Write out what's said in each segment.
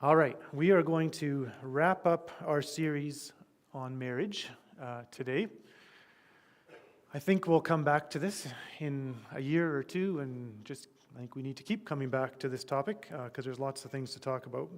All right, we are going to wrap up our series on marriage today. I think we'll come back to this in a year or two, and I think we need to keep coming back to this topic because there's lots of things to talk about.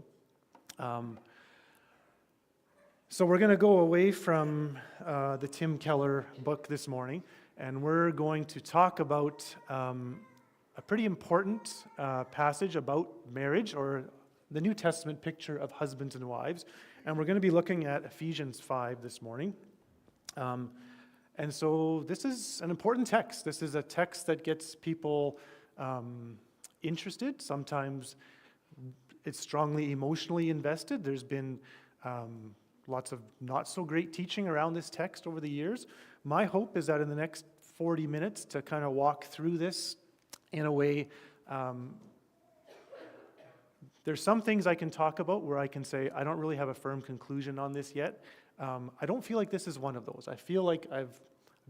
So we're going to go away from the Tim Keller book this morning, and we're going to talk about a pretty important passage about marriage, or the New Testament picture of husbands and wives, and we're going to be looking at Ephesians 5 this morning. And so this is an important text. This is a text that gets people interested. Sometimes it's strongly emotionally invested. There's been lots of not so great teaching around this text over the years. My hope is that in the next 40 minutes to kind of walk through this in a way. There's some things I can talk about where I can say, I don't really have a firm conclusion on this yet. I don't feel like this is one of those. I feel like I've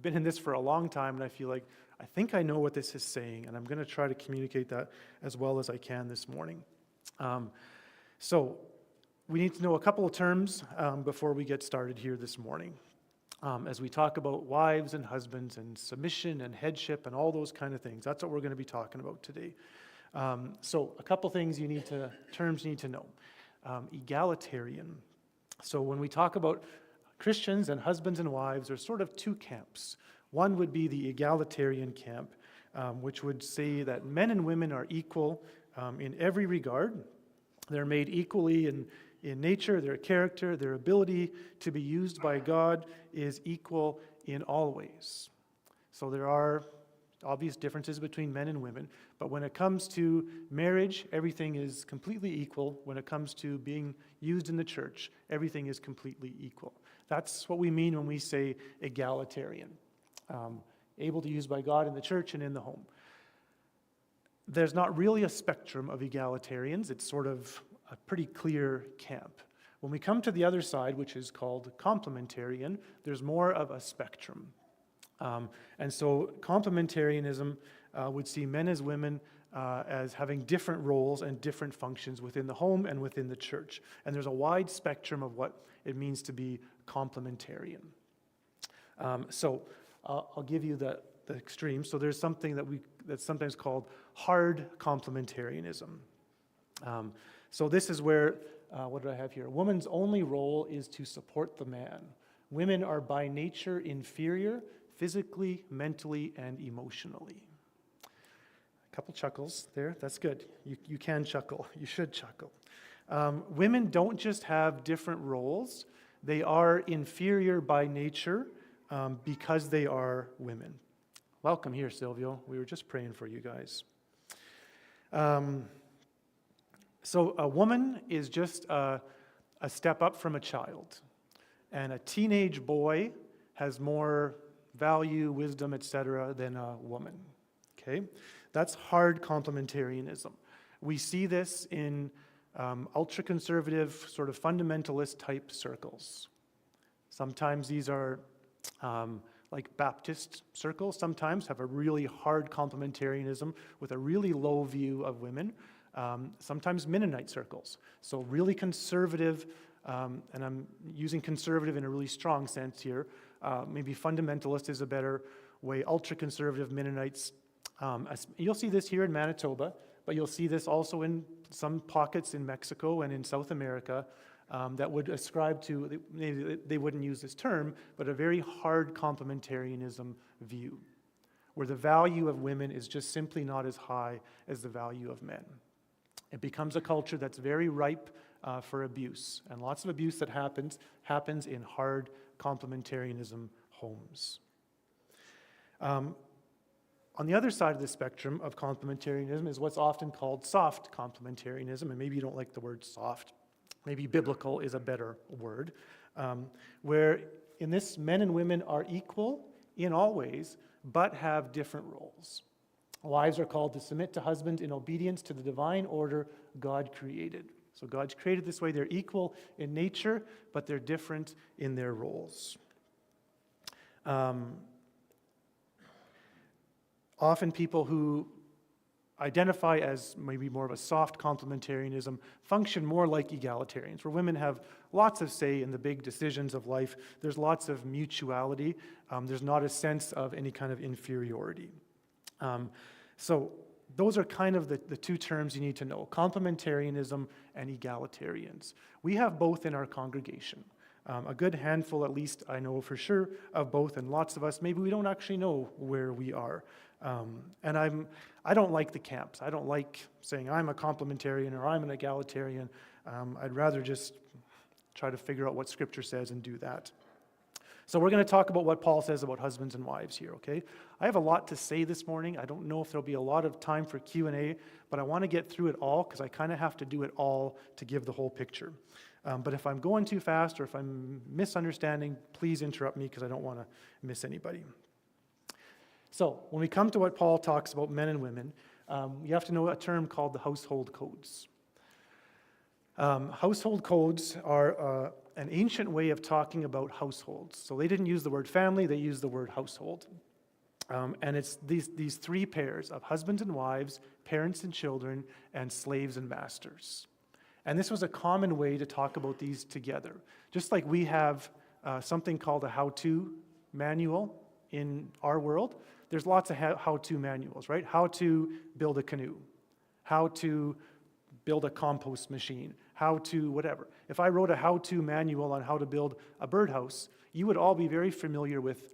been in this for a long time, and I feel like I think I know what this is saying, and I'm going to try to communicate that as well as I can this morning. So we need to know a couple of terms before we get started here this morning. As we talk about wives and husbands and submission and headship and all those kind of things, that's what we're going to be talking about today. So a couple things terms you need to know. Egalitarian. So when we talk about Christians and husbands and wives, there's sort of two camps. One would be the egalitarian camp, which would say that men and women are equal in every regard. They're made equally in nature, their character, their ability to be used by God is equal in all ways. So there are obvious differences between men and women, but when it comes to marriage, everything is completely equal. When it comes to being used in the church, everything is completely equal. That's what we mean when we say egalitarian, able to use by God in the church and in the home. There's not really a spectrum of egalitarians. It's sort of a pretty clear camp. When we come to the other side, which is called complementarian, there's more of a spectrum. And so complementarianism would see men as women as having different roles and different functions within the home and within the church. And there's a wide spectrum of what it means to be complementarian. So I'll give you the extremes. So there's something that's sometimes called hard complementarianism. So this is where, what do I have here? A woman's only role is to support the man. Women are by nature inferior, physically, mentally, and emotionally. A couple chuckles there. That's good. You can chuckle. You should chuckle. Women don't just have different roles. They are inferior by nature because they are women. Welcome here, Silvio. We were just praying for you guys. So a woman is just a step up from a child. And a teenage boy has more value, wisdom, etc. than a woman. Okay? That's hard complementarianism. We see this in ultra-conservative, sort of fundamentalist type circles. Sometimes these are like Baptist circles, sometimes have a really hard complementarianism with a really low view of women. Sometimes Mennonite circles. So really conservative, and I'm using conservative in a really strong sense here. Maybe fundamentalist is a better way. Ultra-conservative Mennonites. You'll see this here in Manitoba, but you'll see this also in some pockets in Mexico and in South America that would ascribe to, maybe they wouldn't use this term, but a very hard complementarianism view, where the value of women is just simply not as high as the value of men. It becomes a culture that's very ripe for abuse, and lots of abuse that happens in hard complementarianism homes. On the other side of the spectrum of complementarianism is what's often called soft complementarianism, and maybe you don't like the word soft, maybe biblical is a better word, where in this men and women are equal in all ways, but have different roles. Wives are called to submit to husbands in obedience to the divine order God created. So God's created this way. They're equal in nature, but they're different in their roles. Often people who identify as maybe more of a soft complementarianism function more like egalitarians, where women have lots of say in the big decisions of life. There's lots of mutuality. There's not a sense of any kind of inferiority. So those are kind of the two terms you need to know, complementarianism and egalitarians. We have both in our congregation. A good handful, at least I know for sure, of both, and lots of us, maybe we don't actually know where we are. And I don't like the camps. I don't like saying I'm a complementarian or I'm an egalitarian. I'd rather just try to figure out what Scripture says and do that. So we're going to talk about what Paul says about husbands and wives here, okay? I have a lot to say this morning. I don't know if there'll be a lot of time for Q&A, but I want to get through it all because I kind of have to do it all to give the whole picture. But if I'm going too fast or if I'm misunderstanding, please interrupt me because I don't want to miss anybody. So when we come to what Paul talks about men and women, you have to know a term called the household codes. Household codes are an ancient way of talking about households. So they didn't use the word family, they used the word household. And it's these three pairs of husbands and wives, parents and children, and slaves and masters. And this was a common way to talk about these together. Just like we have something called a how-to manual in our world, there's lots of how-to manuals, right? How to build a canoe, how to build a compost machine, how to whatever. If I wrote a how-to manual on how to build a birdhouse, you would all be very familiar with,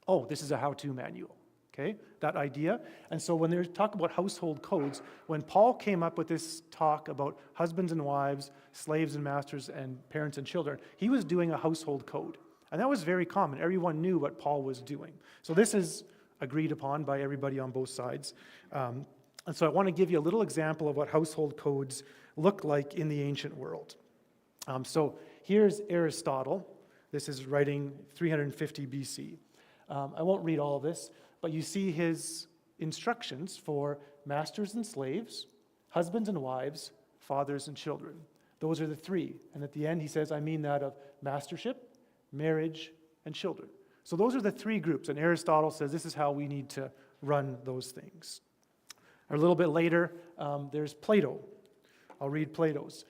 oh, this is a how-to manual, okay? That idea. And so when they talk about household codes, when Paul came up with this talk about husbands and wives, slaves and masters, and parents and children, he was doing a household code. And that was very common. Everyone knew what Paul was doing. So this is agreed upon by everybody on both sides. And so I want to give you a little example of what household codes look like in the ancient world. So here's Aristotle. This is writing 350 BC. I won't read all of this, but you see his instructions for masters and slaves, husbands and wives, fathers and children. Those are the three. And at the end he says, I mean that of mastership, marriage, and children. So those are the three groups. And Aristotle says this is how we need to run those things. A little bit later, there's Plato. I'll read Plato's.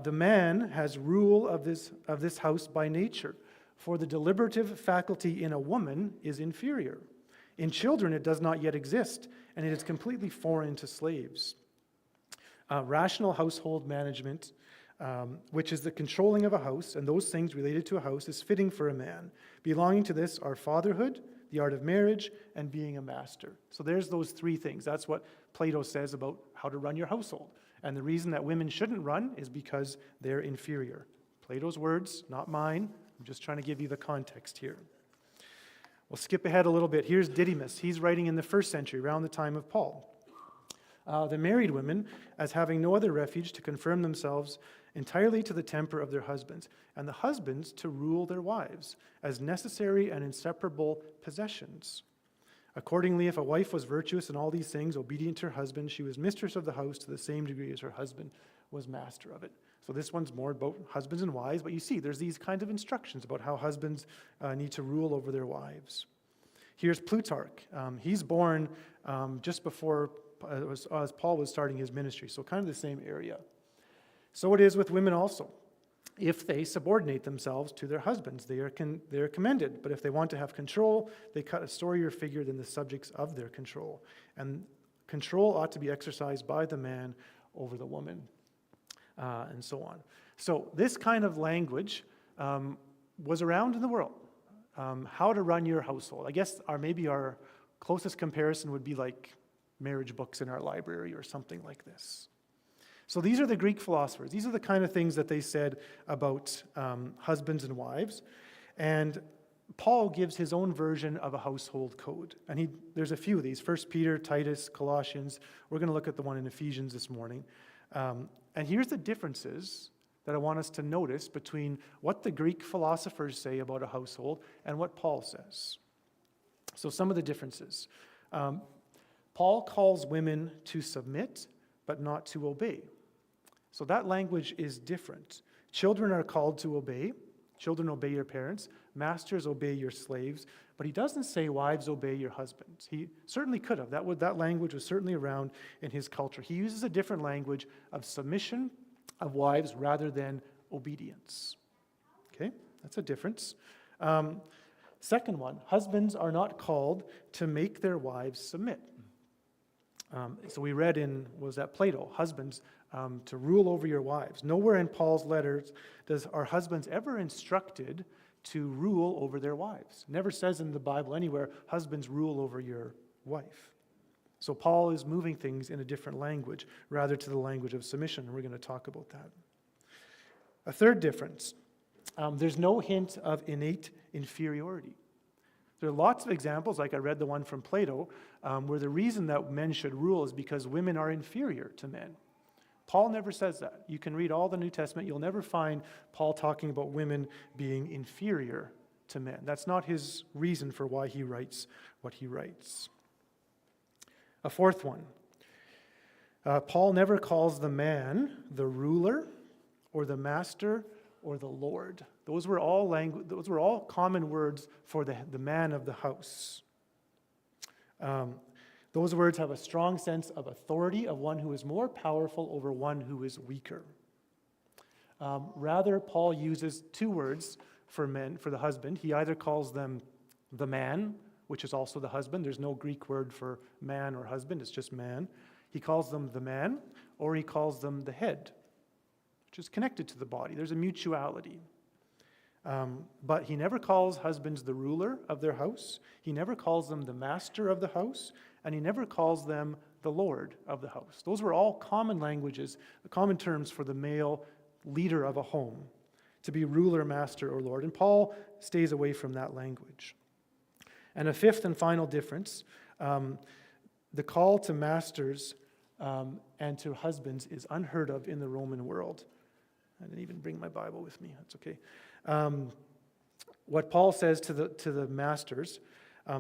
The man has rule of this house by nature, for the deliberative faculty in a woman is inferior. In children it does not yet exist, and it is completely foreign to slaves. Rational household management, which is the controlling of a house, and those things related to a house, is fitting for a man. Belonging to this are fatherhood, the art of marriage, and being a master. So there's those three things. That's what Plato says about how to run your household. And the reason that women shouldn't run is because they're inferior. Plato's words, not mine. I'm just trying to give you the context here. We'll skip ahead a little bit. Here's Didymus. He's writing in the 1st century, around the time of Paul. The married women, as having no other refuge, to confirm themselves entirely to the temper of their husbands, and the husbands to rule their wives, as necessary and inseparable possessions. Accordingly, if a wife was virtuous in all these things, obedient to her husband, she was mistress of the house to the same degree as her husband was master of it. So this one's more about husbands and wives, but you see there's these kind of instructions about how husbands need to rule over their wives. Here's Plutarch. He's born just before as Paul was starting his ministry, so kind of the same area. So it is with women also. If they subordinate themselves to their husbands, they are commended. But if they want to have control, they cut a sorrier figure than the subjects of their control. And control ought to be exercised by the man over the woman, and so on. So this kind of language was around in the world. How to run your household. I guess maybe our closest comparison would be like marriage books in our library or something like this. So these are the Greek philosophers. These are the kind of things that they said about husbands and wives. And Paul gives his own version of a household code. And there's a few of these, 1 Peter, Titus, Colossians. We're going to look at the one in Ephesians this morning. And here's the differences that I want us to notice between what the Greek philosophers say about a household and what Paul says. So some of the differences. Paul calls women to submit, but not to obey. So that language is different. Children are called to obey. Children obey your parents, Masters, obey your slaves. But he doesn't say, wives, obey your husbands. He certainly could have. That language was certainly around in his culture. He uses a different language of submission of wives rather than obedience. Okay, that's a difference. Second one, husbands are not called to make their wives submit. So we read in, was that Plato, husbands, to rule over your wives. Nowhere in Paul's letters are husbands ever instructed to rule over their wives. Never says in the Bible anywhere, husbands rule over your wife. So Paul is moving things in a different language, rather to the language of submission. We're going to talk about that. A third difference, there's no hint of innate inferiority. There are lots of examples, like I read the one from Plato, where the reason that men should rule is because women are inferior to men. Paul never says that. You can read all the New Testament. You'll never find Paul talking about women being inferior to men. That's not his reason for why he writes what he writes. A fourth one. Paul never calls the man the ruler or the master or the Lord. Those were all common words for the man of the house. Those words have a strong sense of authority, of one who is more powerful over one who is weaker. Rather, Paul uses two words for men, for the husband. He either calls them the man, which is also the husband. There's no Greek word for man or husband, it's just man. He calls them the man, or he calls them the head, which is connected to the body. There's a mutuality. But he never calls husbands the ruler of their house. He never calls them the master of the house. And he never calls them the Lord of the house. Those were all common languages, common terms for the male leader of a home, to be ruler, master, or Lord. And Paul stays away from that language. And a fifth and final difference, the call to masters and to husbands is unheard of in the Roman world. I didn't even bring my Bible with me. That's okay. What Paul says to the masters,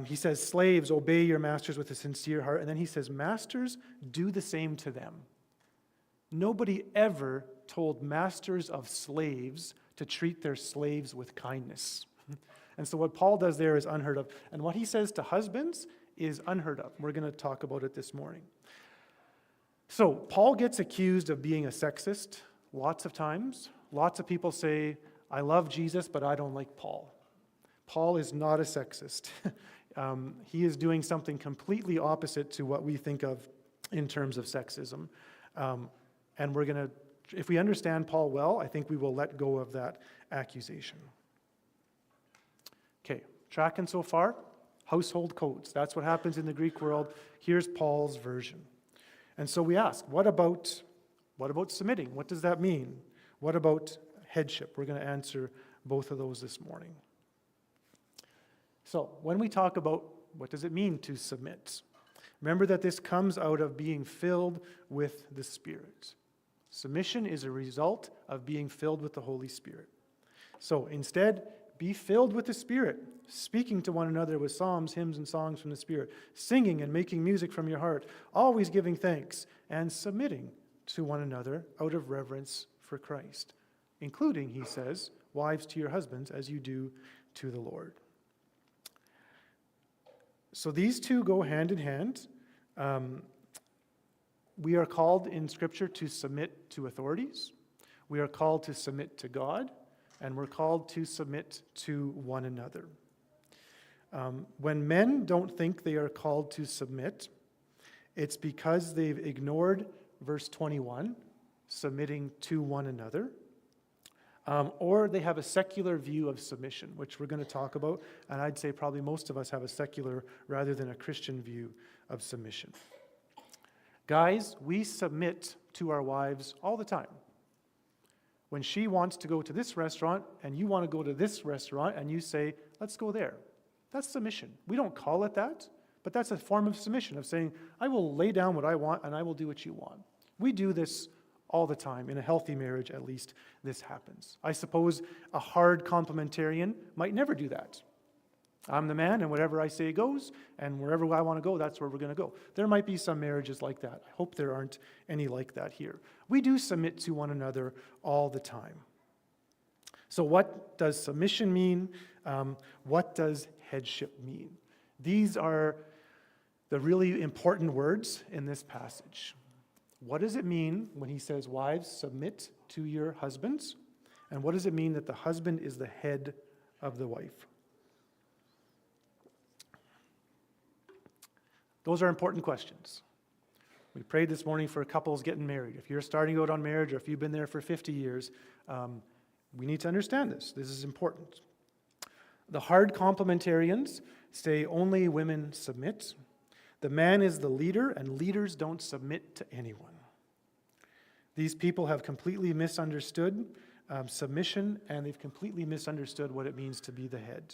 he says, slaves, obey your masters with a sincere heart. And then he says, masters, do the same to them. Nobody ever told masters of slaves to treat their slaves with kindness. And so what Paul does there is unheard of. And what he says to husbands is unheard of. We're going to talk about it this morning. So Paul gets accused of being a sexist lots of times. Lots of people say, I love Jesus, but I don't like Paul. Paul is not a sexist. He is doing something completely opposite to what we think of in terms of sexism. And we're going to, if we understand Paul well, I think we will let go of that accusation. Okay, tracking so far? Household codes. That's what happens in the Greek world. Here's Paul's version. And so we ask, what about submitting? What does that mean? What about headship? We're going to answer both of those this morning. So when we talk about what does it mean to submit, remember that this comes out of being filled with the Spirit. Submission is a result of being filled with the Holy Spirit. So instead, be filled with the Spirit, speaking to one another with psalms, hymns, and songs from the Spirit, singing and making music from your heart, always giving thanks, and submitting to one another out of reverence for Christ, including, he says, wives to your husbands as you do to the Lord. So these two go hand in hand. We are called in Scripture to submit to authorities. We are called to submit to God, and we're called to submit to one another. When men don't think they are called to submit, it's because they've ignored verse 21, submitting to one another, or they have a secular view of submission, which we're going to talk about, and I'd say probably most of us have a secular rather than a Christian view of submission. Guys, we submit to our wives all the time. When she wants to go to this restaurant and you want to go to this restaurant and you say, let's go there. That's submission. We don't call it that, but that's a form of submission, of saying, I will lay down what I want and I will do what you want. We do this all the time. In a healthy marriage, at least, this happens. I suppose a hard complementarian might never do that. I'm the man, and whatever I say goes, and wherever I want to go, that's where we're going to go. There might be some marriages like that. I hope there aren't any like that here. We do submit to one another all the time. So what does submission mean? What does headship mean? These are the really important words in this passage. What does it mean when he says, wives, submit to your husbands? And what does it mean that the husband is the head of the wife? Those are important questions. We prayed this morning for couples getting married. If you're starting out on marriage or if you've been there for 50 years, we need to understand this. This is important. The hard complementarians say only women submit. The man is the leader, and leaders don't submit to anyone. These people have completely misunderstood submission, and they've completely misunderstood what it means to be the head.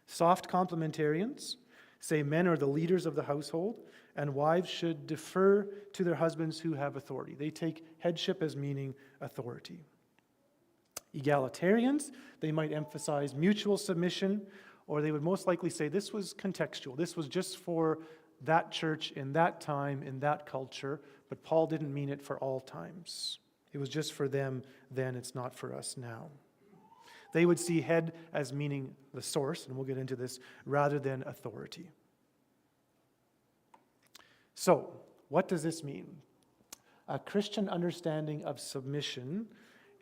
Soft complementarians say men are the leaders of the household, and wives should defer to their husbands who have authority. They take headship as meaning authority. Egalitarians, they might emphasize mutual submission, or they would most likely say this was contextual. This was just for that church in that time, in that culture, but Paul didn't mean it for all times. It was just for them then, it's not for us now. They would see head as meaning the source, and we'll get into this, rather than authority. So, what does this mean? A Christian understanding of submission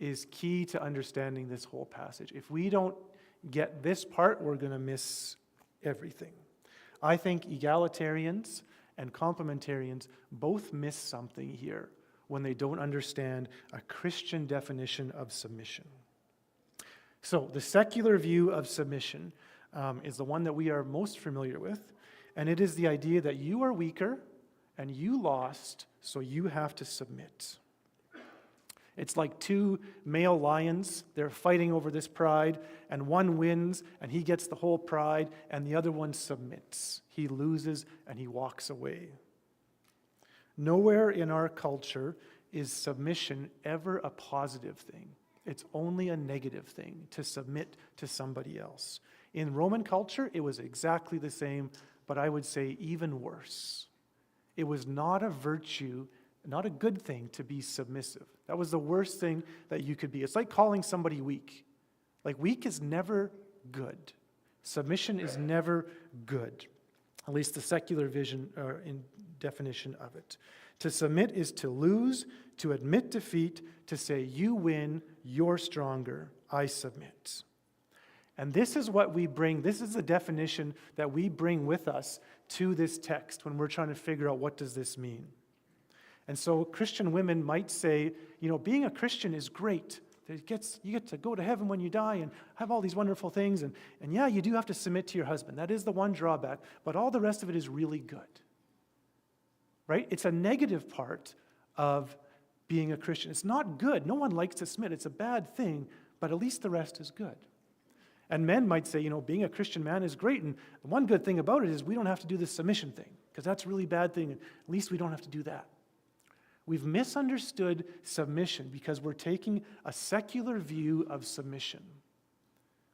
is key to understanding this whole passage. If we don't get this part, we're going to miss everything. I think egalitarians and complementarians both miss something here when they don't understand a Christian definition of submission. So, the secular view of submission is the one that we are most familiar with, and it is the idea that you are weaker and you lost, so you have to submit. It's like two male lions. They're fighting over this pride, and one wins, and he gets the whole pride, and the other one submits. He loses, and he walks away. Nowhere in our culture is submission ever a positive thing. It's only a negative thing to submit to somebody else. In Roman culture, it was exactly the same, but I would say even worse. It was not a virtue, not a good thing to be submissive. That was the worst thing that you could be. It's like calling somebody weak. Like, weak is never good. Submission is never good. At least the secular vision or in definition of it. To submit is to lose, to admit defeat, to say, you win, you're stronger, I submit. And this is what we bring, this is the definition that we bring with us to this text when we're trying to figure out what does this mean. And so Christian women might say, being a Christian is great. You get to go to heaven when you die and have all these wonderful things. And yeah, you do have to submit to your husband. That is the one drawback. But all the rest of it is really good. Right? It's a negative part of being a Christian. It's not good. No one likes to submit. It's a bad thing, but at least the rest is good. And men might say, being a Christian man is great. And the one good thing about it is we don't have to do this submission thing, because that's a really bad thing. And at least we don't have to do that. We've misunderstood submission because we're taking a secular view of submission,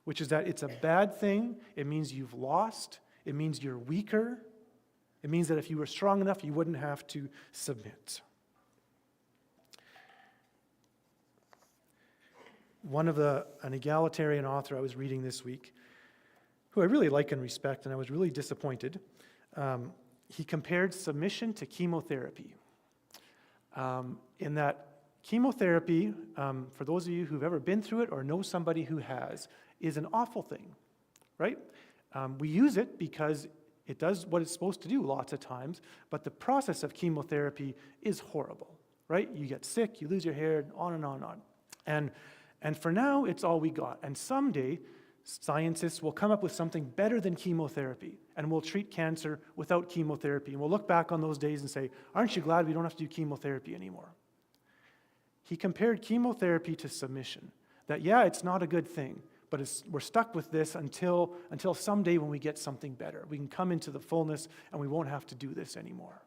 which is that it's a bad thing. It means you've lost. It means you're weaker. It means that if you were strong enough, you wouldn't have to submit. An egalitarian author I was reading this week, who I really like and respect, and I was really disappointed, he compared submission to chemotherapy. In that chemotherapy, for those of you who've ever been through it or know somebody who has, is an awful thing, right? We use it because it does what it's supposed to do lots of times, but the process of chemotherapy is horrible, right? You get sick, you lose your hair, on and on and on. And for now, it's all we got. And someday, scientists will come up with something better than chemotherapy, and we'll treat cancer without chemotherapy. And we'll look back on those days and say, aren't you glad we don't have to do chemotherapy anymore? He compared chemotherapy to submission. That, yeah, it's not a good thing, but we're stuck with this until someday when we get something better. We can come into the fullness, and we won't have to do this anymore.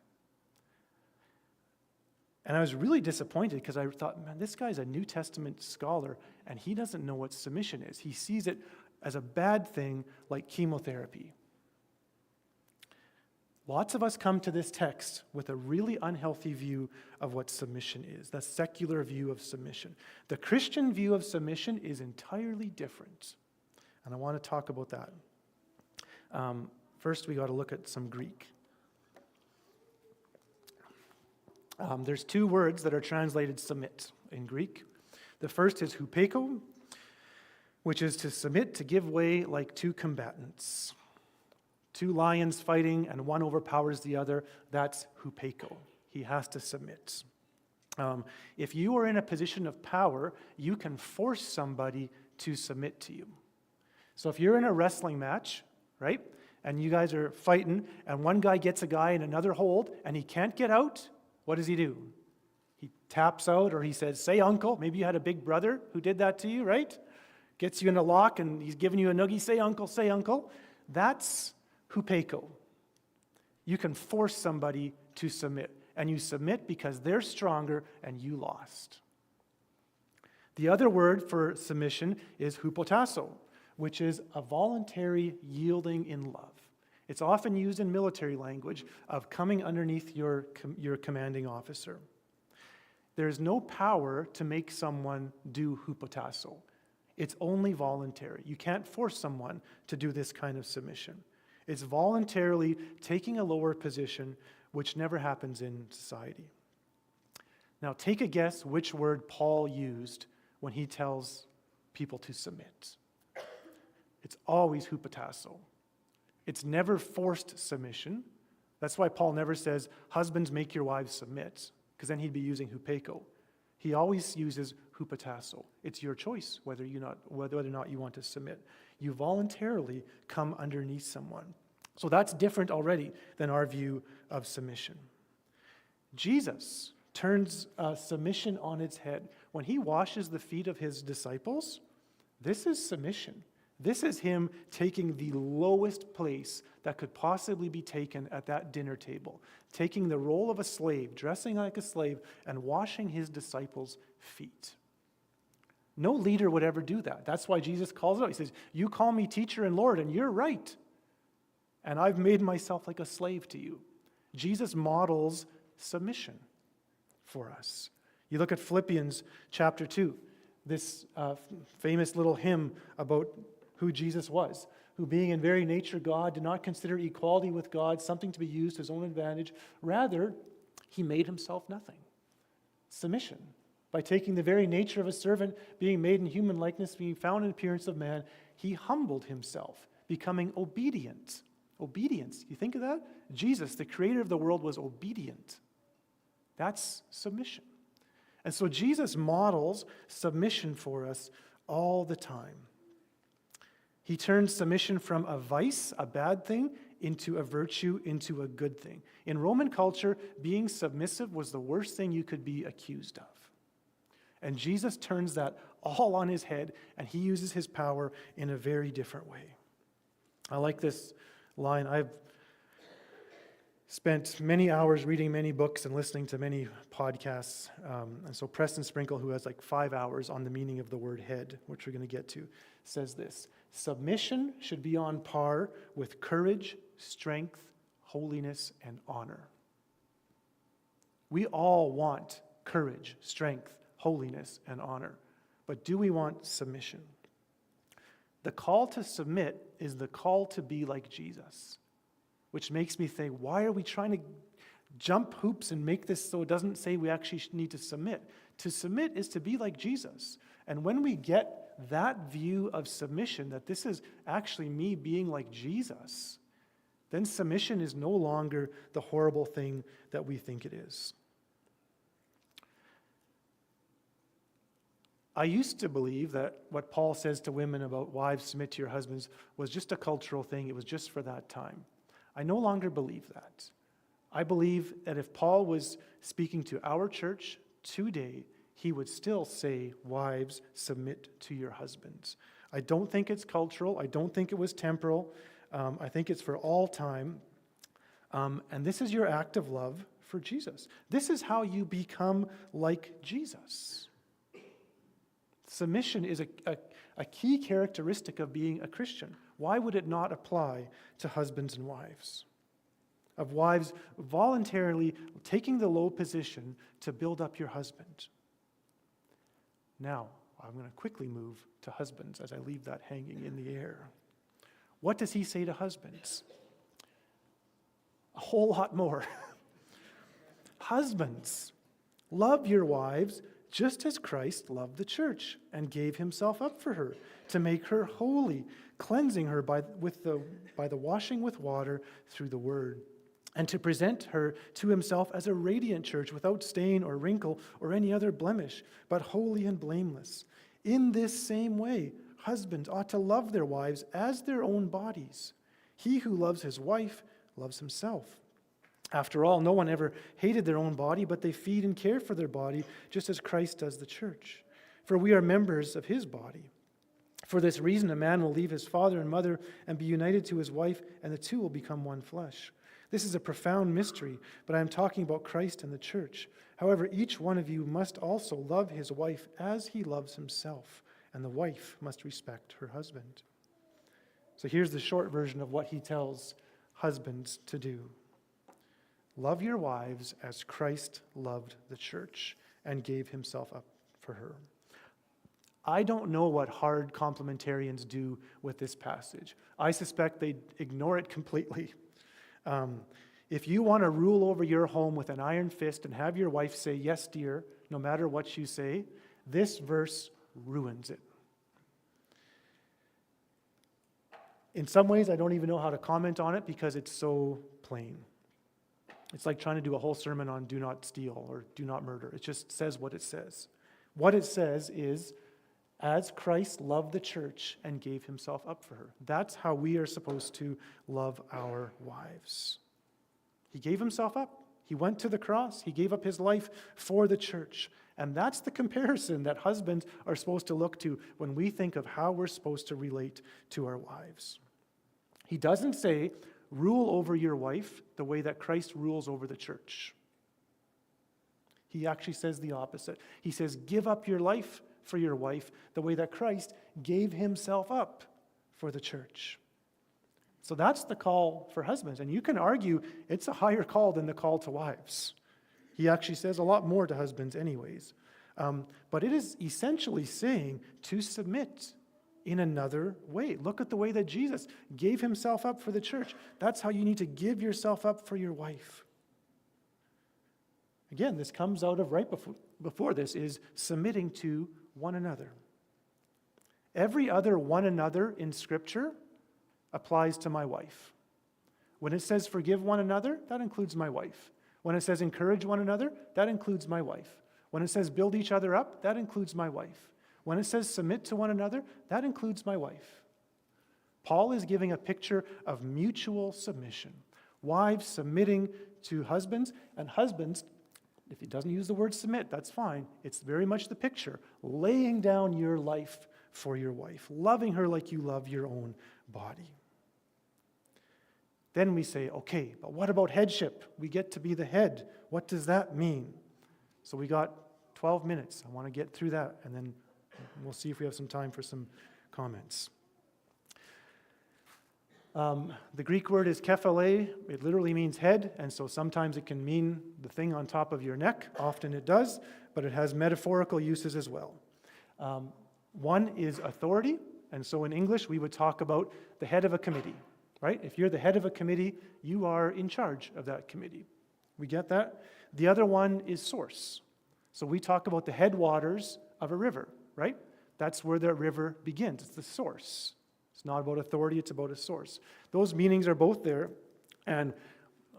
And I was really disappointed because I thought, man, this guy's a New Testament scholar, and he doesn't know what submission is. He sees it as a bad thing like chemotherapy. Lots of us come to this text with a really unhealthy view of what submission is, the secular view of submission. The Christian view of submission is entirely different, and I want to talk about that. First, we got to look at some Greek. There's two words that are translated submit in Greek. The first is hupeiko, which is to submit, to give way like two combatants. Two lions fighting and one overpowers the other, that's hupeiko. He has to submit. If you are in a position of power, you can force somebody to submit to you. So if you're in a wrestling match, right, and you guys are fighting, and one guy gets a guy in another hold, and he can't get out, what does he do? He taps out, or he says, say uncle. Maybe you had a big brother who did that to you, right? Gets you in a lock, and he's giving you a noogie, say uncle, say uncle. That's hupeiko. You can force somebody to submit, and you submit because they're stronger and you lost. The other word for submission is hupotasso, which is a voluntary yielding in love. It's often used in military language of coming underneath your commanding officer. There's no power to make someone do hupotasso. It's only voluntary. You can't force someone to do this kind of submission. It's voluntarily taking a lower position, which never happens in society. Now, take a guess which word Paul used when he tells people to submit. It's always hupotasso. It's never forced submission. That's why Paul never says, husbands, make your wives submit, because then he'd be using hupeiko. He always uses hupotasso. It's your choice whether or not you want to submit. You voluntarily come underneath someone. So that's different already than our view of submission. Jesus turns submission on its head. When he washes the feet of his disciples, this is submission. This is him taking the lowest place that could possibly be taken at that dinner table, taking the role of a slave, dressing like a slave, and washing his disciples' feet. No leader would ever do that. That's why Jesus calls it out. He says, you call me teacher and Lord, and you're right. And I've made myself like a slave to you. Jesus models submission for us. You look at Philippians chapter 2, this famous little hymn about who Jesus was, who being in very nature God, did not consider equality with God something to be used to his own advantage. Rather, he made himself nothing. Submission. By taking the very nature of a servant, being made in human likeness, being found in appearance of man, he humbled himself, becoming obedient. Obedience. You think of that? Jesus, the creator of the world, was obedient. That's submission. And so Jesus models submission for us all the time. He turns submission from a vice, a bad thing, into a virtue, into a good thing. In Roman culture, being submissive was the worst thing you could be accused of. And Jesus turns that all on his head, and he uses his power in a very different way. I like this line. I've spent many hours reading many books and listening to many podcasts. And so Preston Sprinkle, who has like 5 hours on the meaning of the word head, which we're going to get to, says this: submission should be on par with courage, strength, holiness, and honor. We all want courage, strength, holiness, and honor. But do we want submission? The call to submit is the call to be like Jesus, which makes me think, why are we trying to jump hoops and make this so it doesn't say we actually need to submit? To submit is to be like Jesus. And when we get that view of submission, that this is actually me being like Jesus, then submission is no longer the horrible thing that we think it is. I used to believe that what Paul says to women about wives submit to your husbands was just a cultural thing. It was just for that time. I no longer believe that. I believe that if Paul was speaking to our church today, he would still say, wives, submit to your husbands. I don't think it's cultural. I don't think it was temporal. I think it's for all time. And this is your act of love for Jesus. This is how you become like Jesus. Submission is a key characteristic of being a Christian. Why would it not apply to husbands and wives? of wives voluntarily taking the low position to build up your husband. Now, I'm going to quickly move to husbands as I leave that hanging in the air. What does he say to husbands? A whole lot more. Husbands, love your wives just as Christ loved the church and gave himself up for her to make her holy, cleansing her by the washing with water through the word, and to present her to himself as a radiant church without stain or wrinkle or any other blemish, but holy and blameless. In this same way, husbands ought to love their wives as their own bodies. He who loves his wife loves himself. After all, no one ever hated their own body, but they feed and care for their body, just as Christ does the church. For we are members of his body. For this reason, a man will leave his father and mother and be united to his wife, and the two will become one flesh. This is a profound mystery, but I am talking about Christ and the church. However, each one of you must also love his wife as he loves himself, and the wife must respect her husband. So here's the short version of what he tells husbands to do. Love your wives as Christ loved the church and gave himself up for her. I don't know what hard complementarians do with this passage. I suspect they ignore it completely. If you want to rule over your home with an iron fist and have your wife say, yes, dear, no matter what you say, this verse ruins it. In some ways, I don't even know how to comment on it because it's so plain. It's like trying to do a whole sermon on do not steal or do not murder. It just says what it says. What it says is, as Christ loved the church and gave himself up for her. That's how we are supposed to love our wives. He gave himself up. He went to the cross. He gave up his life for the church. And that's the comparison that husbands are supposed to look to when we think of how we're supposed to relate to our wives. He doesn't say, rule over your wife the way that Christ rules over the church. He actually says the opposite. He says, give up your life for your wife the way that Christ gave himself up for the church. So that's the call for husbands. And you can argue it's a higher call than the call to wives. He actually says a lot more to husbands anyways. But it is essentially saying to submit in another way. Look at the way that Jesus gave himself up for the church. That's how you need to give yourself up for your wife. Again, this comes out of right before this is submitting to one another. Every other one another in Scripture applies to my wife. When it says forgive one another, that includes my wife. When it says encourage one another, that includes my wife. When it says build each other up, that includes my wife. When it says submit to one another, that includes my wife. Paul is giving a picture of mutual submission. Wives submitting to husbands, and husbands, if he doesn't use the word submit, that's fine. It's very much the picture. Laying down your life for your wife. Loving her like you love your own body. Then we say, okay, but what about headship? We get to be the head. What does that mean? So we got 12 minutes. I want to get through that, and then we'll see if we have some time for some comments. The Greek word is kephale. It literally means head, and so sometimes it can mean the thing on top of your neck. Often it does, but it has metaphorical uses as well. One is authority, and so in English we would talk about the head of a committee, right? If you're the head of a committee, you are in charge of that committee. We get that? The other one is source. So we talk about the headwaters of a river, right? That's where the river begins. It's the source. It's not about authority, it's about a source. Those meanings are both there, and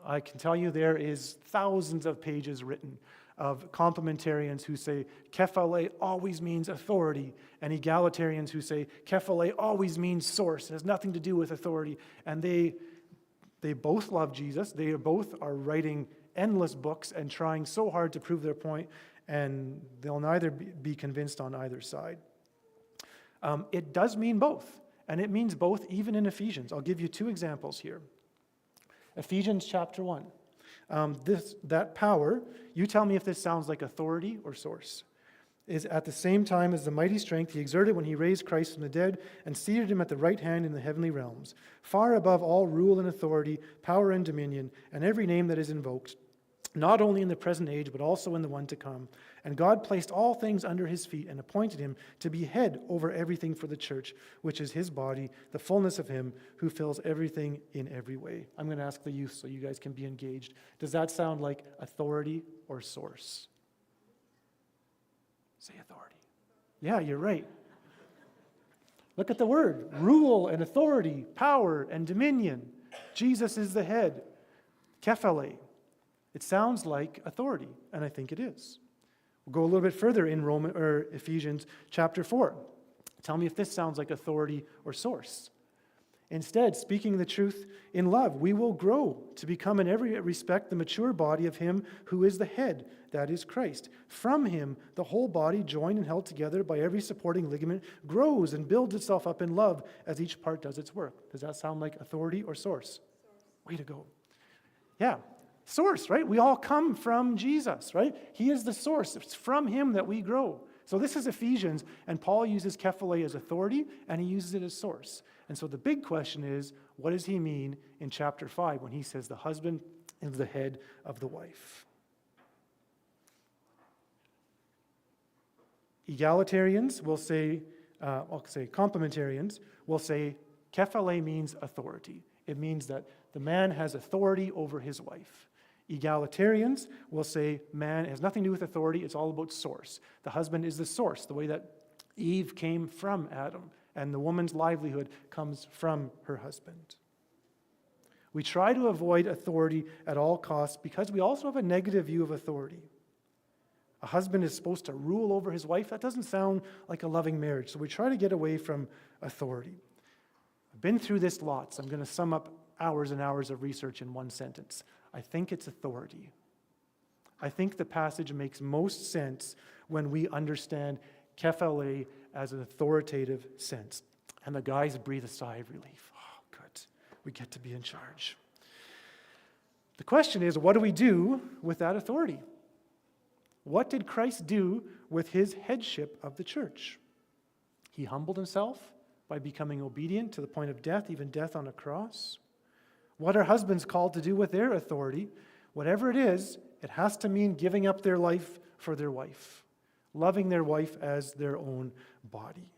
I can tell you there is thousands of pages written of complementarians who say kephale always means authority, and egalitarians who say kephale always means source. It has nothing to do with authority. And they both love Jesus. They both are writing endless books and trying so hard to prove their point, and they'll neither be convinced on either side. It does mean both. And it means both even in Ephesians. I'll give you two examples here. Ephesians chapter 1. That power, you tell me if this sounds like authority or source. is at the same time as the mighty strength he exerted when he raised Christ from the dead and seated him at the right hand in the heavenly realms, far above all rule and authority, power and dominion, and every name that is invoked, not only in the present age, but also in the one to come. And God placed all things under his feet and appointed him to be head over everything for the church, which is his body, the fullness of him who fills everything in every way. I'm going to ask the youth so you guys can be engaged. Does that sound like authority or source? Say authority. Yeah, you're right. Look at the word. Rule and authority, power and dominion. Jesus is the head. Kephale. It sounds like authority, and I think it is. We'll go a little bit further in Ephesians chapter 4. Tell me if this sounds like authority or source. Instead, speaking the truth in love, we will grow to become in every respect the mature body of him who is the head, that is Christ. From him, the whole body, joined and held together by every supporting ligament, grows and builds itself up in love as each part does its work. Does that sound like authority or source? Way to go. Yeah, source, right? We all come from Jesus, right? He is the source. It's from him that we grow. So this is Ephesians, and Paul uses kephale as authority, and he uses it as source. And so the big question is, what does he mean in chapter 5 when he says the husband is the head of the wife? Egalitarians will say, complementarians will say, kephale means authority. It means that the man has authority over his wife. Egalitarians will say man has nothing to do with authority, it's all about source. The husband is the source, the way that Eve came from Adam, and the woman's livelihood comes from her husband. We try to avoid authority at all costs because we also have a negative view of authority. A husband is supposed to rule over his wife. That doesn't sound like a loving marriage, so we try to get away from authority. I've been through this lots. I'm going to sum up hours and hours of research in one sentence. I think it's authority. I think the passage makes most sense when we understand kephale as an authoritative sense. And the guys breathe a sigh of relief. Oh, good. We get to be in charge. The question is, what do we do with that authority? What did Christ do with his headship of the church? He humbled himself by becoming obedient to the point of death, even death on a cross. What are husbands called to do with their authority? Whatever it is, it has to mean giving up their life for their wife, loving their wife as their own body.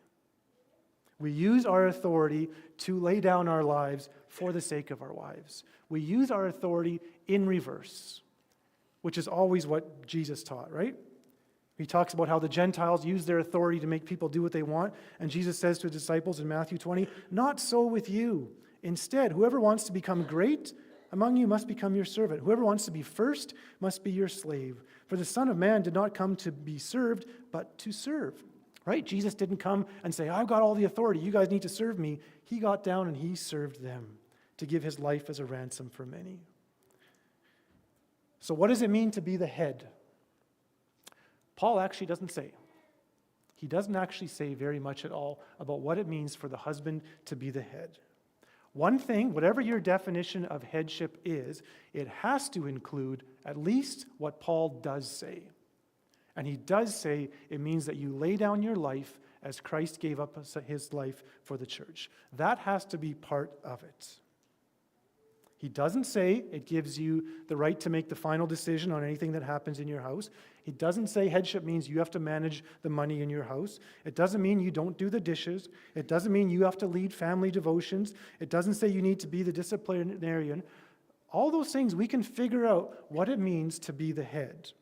We use our authority to lay down our lives for the sake of our wives. We use our authority in reverse, which is always what Jesus taught, right? He talks about how the Gentiles use their authority to make people do what they want, and Jesus says to his disciples in Matthew 20, "Not so with you. Instead, whoever wants to become great among you must become your servant. Whoever wants to be first must be your slave. For the Son of Man did not come to be served, but to serve." Right? Jesus didn't come and say, "I've got all the authority. You guys need to serve me." He got down and he served them to give his life as a ransom for many. So what does it mean to be the head? Paul actually doesn't say. He doesn't actually say very much at all about what it means for the husband to be the head. One thing, whatever your definition of headship is, it has to include at least what Paul does say. And he does say it means that you lay down your life as Christ gave up his life for the church. That has to be part of it. He doesn't say it gives you the right to make the final decision on anything that happens in your house. He doesn't say headship means you have to manage the money in your house. It doesn't mean you don't do the dishes. It doesn't mean you have to lead family devotions. It doesn't say you need to be the disciplinarian. All those things, we can figure out what it means to be the head.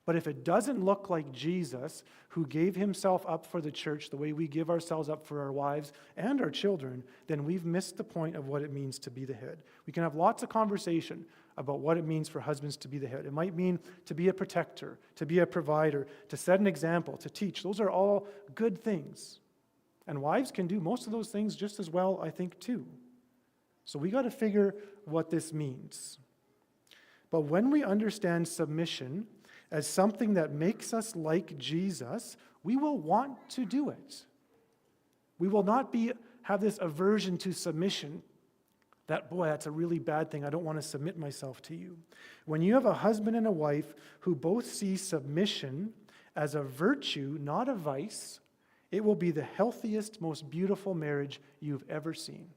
But if it doesn't look like Jesus, who gave himself up for the church the way we give ourselves up for our wives and our children, then we've missed the point of what it means to be the head. We can have lots of conversation about what it means for husbands to be the head. It might mean to be a protector, to be a provider, to set an example, to teach. Those are all good things. And wives can do most of those things just as well, I think, too. So we got to figure what this means. But when we understand submission as something that makes us like Jesus, we will want to do it. We will not have this aversion to submission that, boy, that's a really bad thing. I don't want to submit myself to you. When you have a husband and a wife who both see submission as a virtue, not a vice. It will be the healthiest, most beautiful marriage you've ever seen.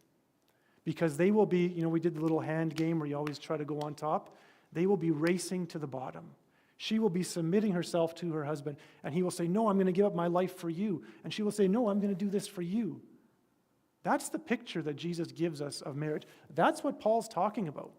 Because they will be, we did the little hand game where you always try to go on top. They will be racing to the bottom. She will be submitting herself to her husband, and he will say, no, I'm going to give up my life for you. And she will say, no, I'm going to do this for you. That's the picture that Jesus gives us of marriage. That's what Paul's talking about.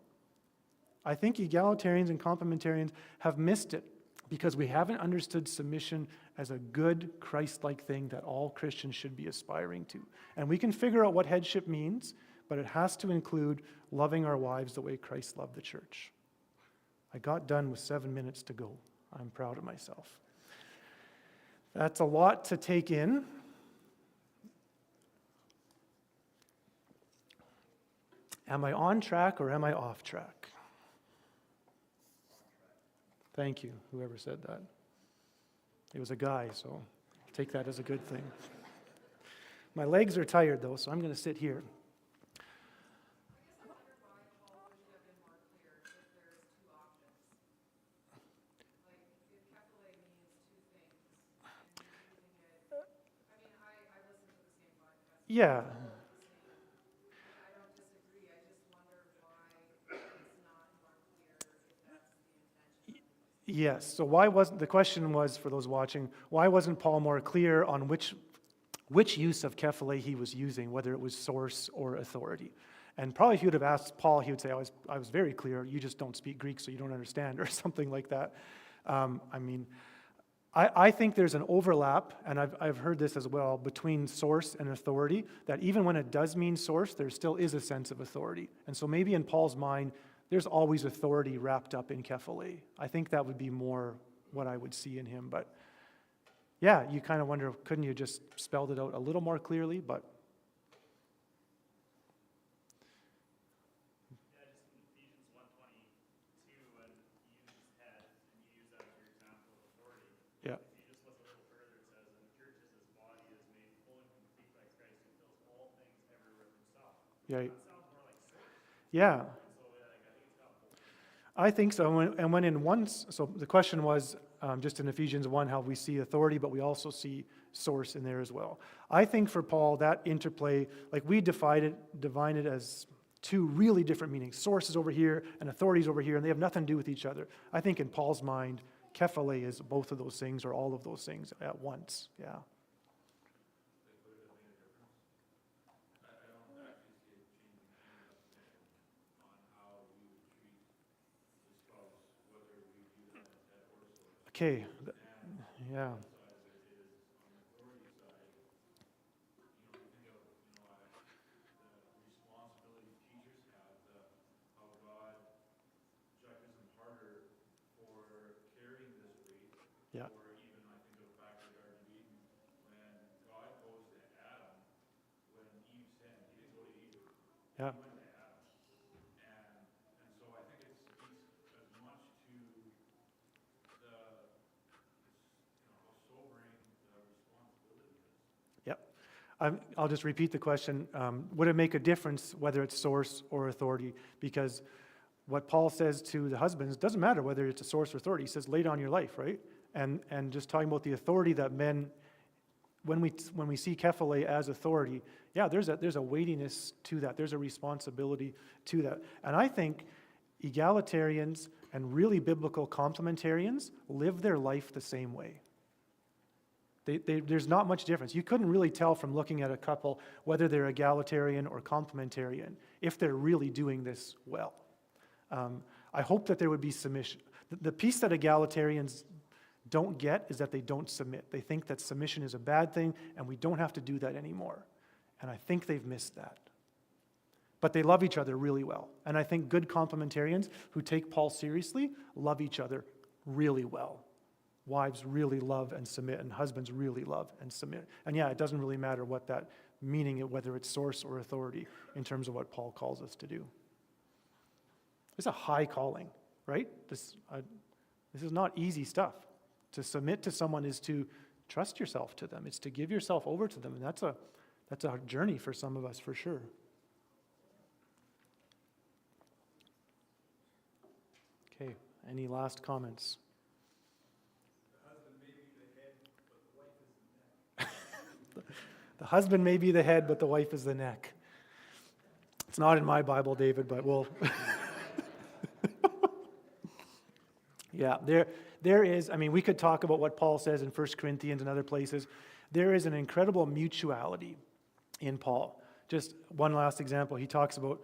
I think egalitarians and complementarians have missed it because we haven't understood submission as a good Christ-like thing that all Christians should be aspiring to. And we can figure out what headship means, but it has to include loving our wives the way Christ loved the church. I got done with 7 minutes to go. I'm proud of myself. That's a lot to take in. Am I on track or am I off track? Thank you, whoever said that. It was a guy, so I'll take that as a good thing. My legs are tired, though, so I'm going to sit here. Yeah. Yes. So why wasn't the question was for those watching? Why wasn't Paul more clear on which use of kephale he was using, whether it was source or authority? And probably if you would have asked Paul, he would say, "I was very clear. You just don't speak Greek, so you don't understand," or something like that. I think there's an overlap, and I've heard this as well, between source and authority, that even when it does mean source, there still is a sense of authority. And so maybe in Paul's mind, there's always authority wrapped up in kephale. I think that would be more what I would see in him. But yeah, you kind of wonder, couldn't you just spelled it out a little more clearly? But yeah. Yeah. Yeah. I think so. And when in one, so the question was just in Ephesians 1 how we see authority, but we also see source in there as well. I think for Paul, that interplay, like we divine it as two really different meanings. Source is over here and authority is over here, and they have nothing to do with each other. I think in Paul's mind, kephale is both of those things or all of those things at once. Yeah. Okay. Yeah. Yeah. Yeah. Yep. I'll just repeat the question. Would it make a difference whether it's source or authority? Because what Paul says to the husbands doesn't matter whether it's a source or authority. He says, lay down your life, right? And just talking about the authority that men, when we see kephale as authority, yeah, there's a weightiness to that. There's a responsibility to that. And I think egalitarians and really biblical complementarians live their life the same way. There's not much difference. You couldn't really tell from looking at a couple whether they're egalitarian or complementarian if they're really doing this well. I hope that there would be submission. The piece that egalitarians don't get is that they don't submit. They think that submission is a bad thing and we don't have to do that anymore. And I think they've missed that. But they love each other really well. And I think good complementarians who take Paul seriously love each other really well. Wives really love and submit, and husbands really love and submit. And yeah, it doesn't really matter what that meaning is, whether it's source or authority, in terms of what Paul calls us to do. It's a high calling, right? This is not easy stuff. To submit to someone is to trust yourself to them. It's to give yourself over to them, and that's a journey for some of us, for sure. Okay, any last comments? The husband may be the The husband may be the head, but the wife is the neck. It's not in my Bible, David, but we'll... Yeah, there is, I mean, we could talk about what Paul says in 1 Corinthians and other places. There is an incredible mutuality in Paul. Just one last example. He talks about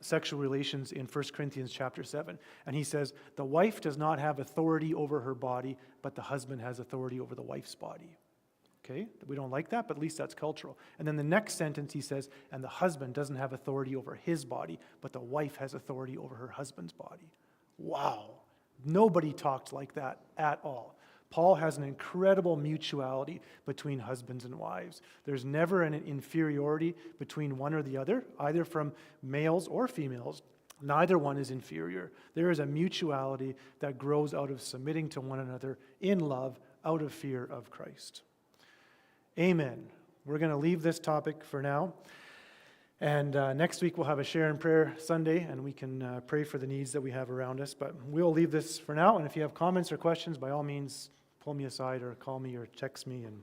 sexual relations in 1 Corinthians chapter 7. And he says, the wife does not have authority over her body, but the husband has authority over the wife's body. Okay? We don't like that, but at least that's cultural. And then the next sentence he says, and the husband doesn't have authority over his body, but the wife has authority over her husband's body. Wow. Nobody talked like that at all. Paul has an incredible mutuality between husbands and wives. There's never an inferiority between one or the other, either from males or females. Neither one is inferior. There is a mutuality that grows out of submitting to one another in love, out of fear of Christ. Amen. We're going to leave this topic for now. And next week we'll have a Share in Prayer Sunday, and we can pray for the needs that we have around us. But we'll leave this for now, and if you have comments or questions, by all means, pull me aside or call me or text me, and